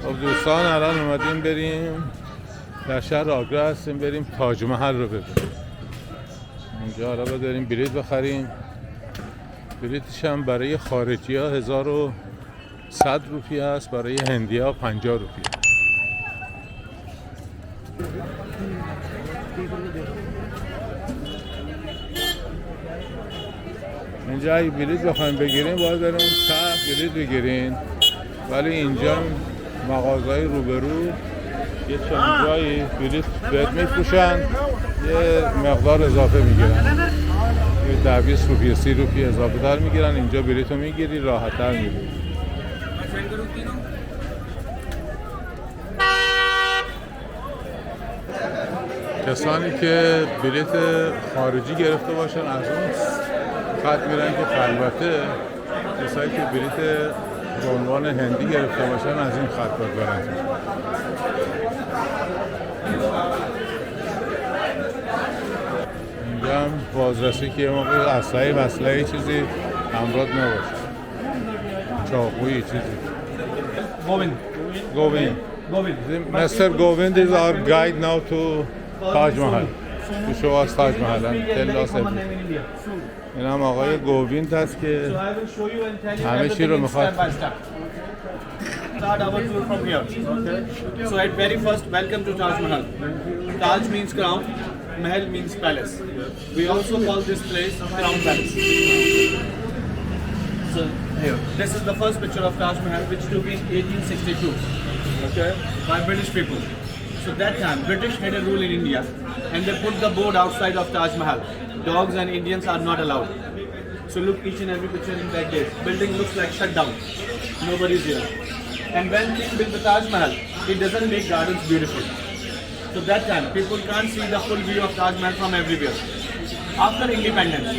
خب دوستان الان اومدیم بریم در شهر آگرا هستیم، بریم تاج محل رو ببینیم. اینجا حالا بریم بلیط بخریم. بلیطش هم برای خارجی ها 1100 روپیه است، برای هندی ها 50 روپیه. اینجا اگه بلیط بخوایم بگیریم باید بریم ته بلیط بگیریم، ولی اینجا مغازهای روبرو یه چند جایی بلیط بهت میفروشن، یه مقدار اضافه میگیرن، یه 10-20 روپیه 30 روپیه اضافه تر میگیرن. اینجا بلیط رو میگیری راحت تر میگیری. کسانی که بلیط خارجی گرفته باشن از اون خط میرن که خلوته، کسانی که بلیط به عنوان هندی گرفته باشن از این خط باید برن. اینجا هم بازرسی که یه موقع اسلحه چیزی همراه نباشه، چاقویی چیزی. Govind. Mr. Govind is our guide now to Taj Mahal. To show us Taj Mahal and tell us everything. این هم آقای گوویند هست که همه چی رو میخواد. Start our tour from here. Okay. So at very first, welcome to Taj Mahal. Taj means crown, Mahal means palace. We also call this place Crown Palace. So here, this is the first picture of Taj Mahal, which took in 1862. Okay, by British people. So that time, British had a rule in India, and they put the board outside of Taj Mahal. Dogs and Indians are not allowed. So look, each and every picture in like this. Building looks like shut down. Nobody's here. And when King built the Taj Mahal, it doesn't make gardens beautiful. So that time, people can't see the full view of Taj Mahal from everywhere. After independence,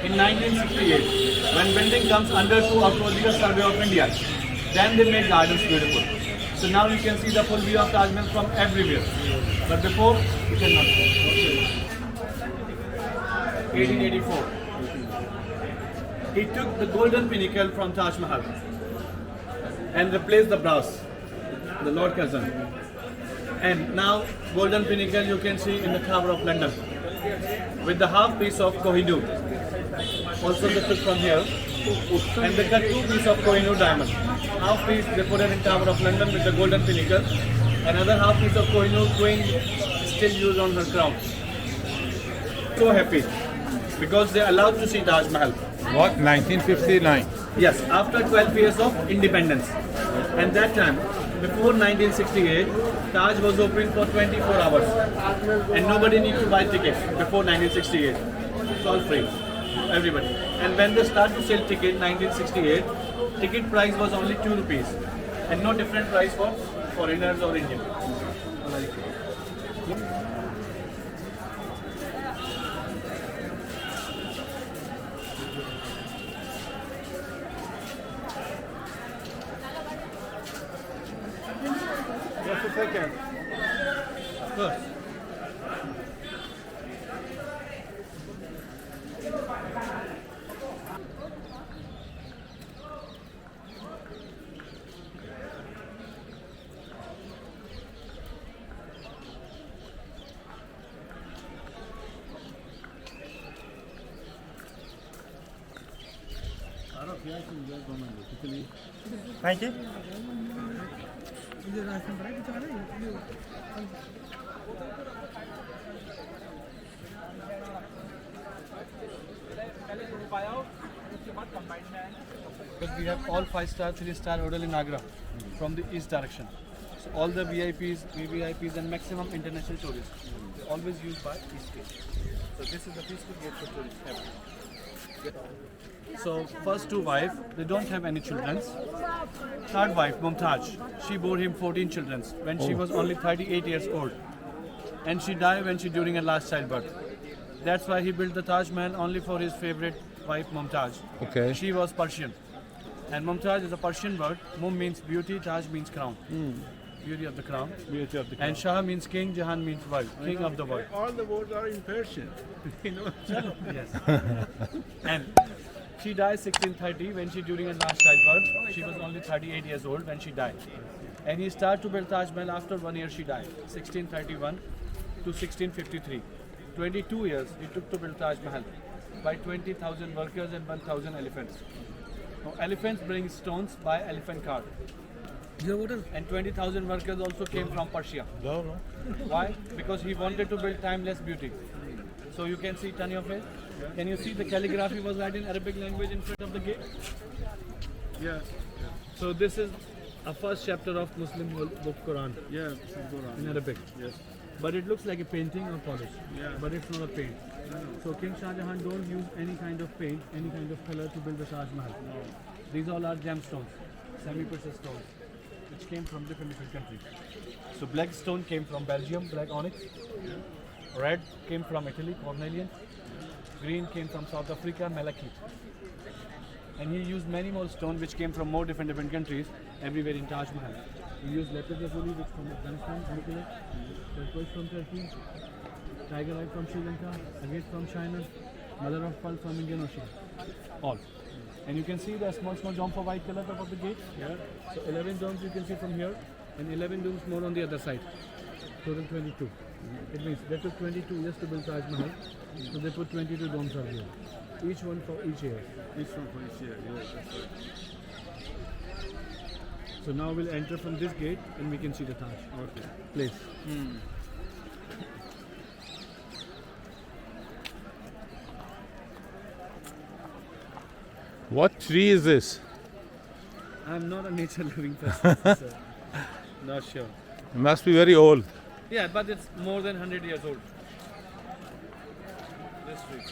in 1968, when building comes under to Archaeological Survey of India, then they make gardens beautiful. So now you can see the full view of Taj Mahal from everywhere. But before, you cannot see. 1884. He took the golden pinnacle from Taj Mahal and replaced the brass, the Lord Curzon. And now golden pinnacle you can see in the Tower of London with the half piece of Kohinoor. Also they took from here, and they cut 2 pieces of Kohinoor diamond. Half piece they put it in Tower of London with the golden pinnacle. Another half piece of Kohinoor queen still used on her crown. So happy because they are allowed to see Taj Mahal. What? 1959? Yes, after 12 years of independence. And that time, before 1968, Taj was open for 24 hours. And nobody need to buy tickets before 1968. It's all free. Everybody. And when they start to sell ticket 1968, ticket price was only 2 rupees. And no different price for foreigners or Indians. Just a second. Good. Thank you. We have all 5-star, 3-star hotel in Agra from the east direction. So all the VIPs, VVIPs and maximum international tourists always used by East Gate. So this is the peaceful gate for tourists ever. So first 2 wives, they don't have any children. Third wife, Mumtaz, she bore him 14 children when she was only 38 years old. And she died when she during her last childbirth. That's why he built the Taj Mahal only for his favorite wife Mumtaz. Okay. She was Persian. And Mumtaz is a Persian word. Mum means beauty, Taj means crown. Beauty of the crown. Beauty of the And Shah means king, Jahan means world, king of the world. All the words are in Persian. You know. Yes. And she died 1630 when she during her last childbirth. She was only 38 years old when she died. And he started to build Taj Mahal after 1 year she died, 1631 to 1653. 22 years it took to build Taj Mahal by 20,000 workers and 1,000 elephants. Now, elephants bring stones by elephant cart. And 20,000 workers also came from Persia. No, no. Why? Because he wanted to build timeless beauty. So you can see, turn your face. Can you see the calligraphy was written in Arabic language in front of the gate? Yeah. So this is a first chapter of Muslim book Quran Yeah. in Arabic. Yes. But it looks like a painting or polish. Yeah. But it's not a paint. So King Shah Jahan don't use any kind of paint, any kind of color to build the Taj Mahal. These all are gemstones, semi-precious stones, which came from different countries. So black stone came from Belgium, black onyx. Red came from Italy, cornelian. Green came from South Africa, malachite. And he used many more stones which came from more different countries everywhere in Taj Mahal. He used lapis lazuli, which from Afghanistan, turquoise from Turkey, tigerite from Sri Lanka, agate from China, mother of pearl from Indian Ocean. All. And you can see the small dome for white color top of the gate. Yeah. So 11 domes you can see from here, and 11 domes more on the other side. Total 22. It means they took 22 years to build Taj Mahal, so they put 22 domes over here. Each one for each year. Each one for each year. Yeah. That's right. So now we'll enter from this gate and we can see the Taj. Okay. Place. What tree is this? I'm not a nature loving person, so not sure. It must be very old. Yeah, but it's more than 100 years old. This tree.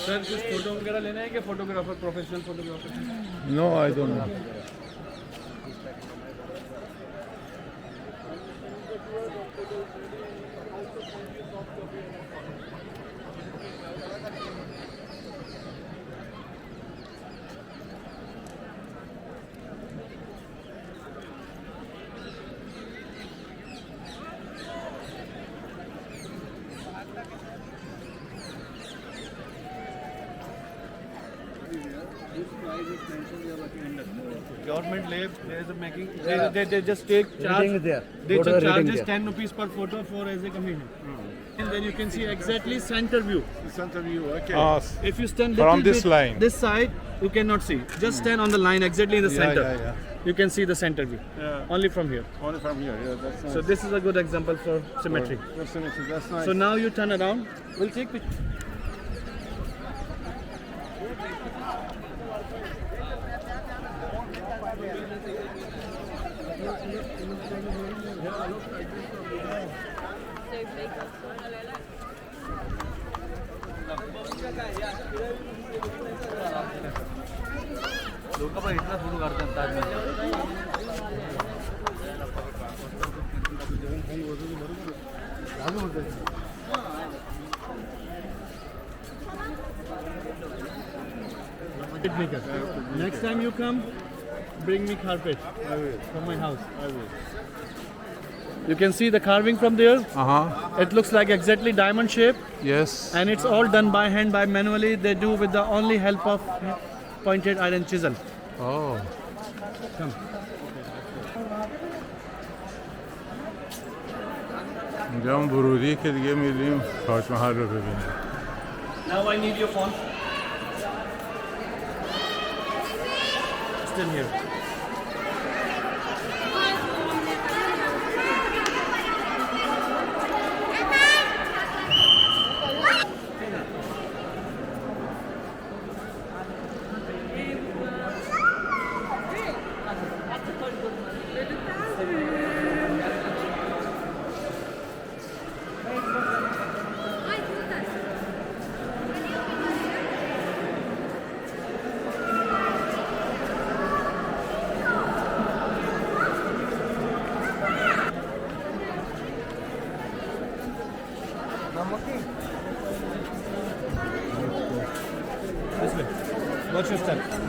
Sir कुछ photo वगैरह लेना है क्या photographer professional photographer No, I don't know. Government lab, there is a making. They just take charge. Rating is there. They Go to just the rating charges there. 10 rupees per photo for as a commission. And then you can see exactly center view. The center view. Okay. If you stand From little this bit line. this side, you cannot see. Just stand on the line exactly in the center. Yeah. You can see the center view. Yeah. Only from here. Only from here. Yeah. That's nice. So this is a good example for symmetry. For symmetry. That's nice. So now you turn around. We'll take picture. लोक पण इथला photo काढतात Taj Mahal Next time you come, bring me carpet I will. from my house. I will. You can see the carving from there. It looks like exactly diamond shape, Yes. and it's all done by hand, by manually. They do with the only help of pointed iron chisel. Oh. Come. اینجا هم ورودی که دیگه میریم تاج محل رو ببینیم. Now I need your phone. Still here. This way. Watch your step.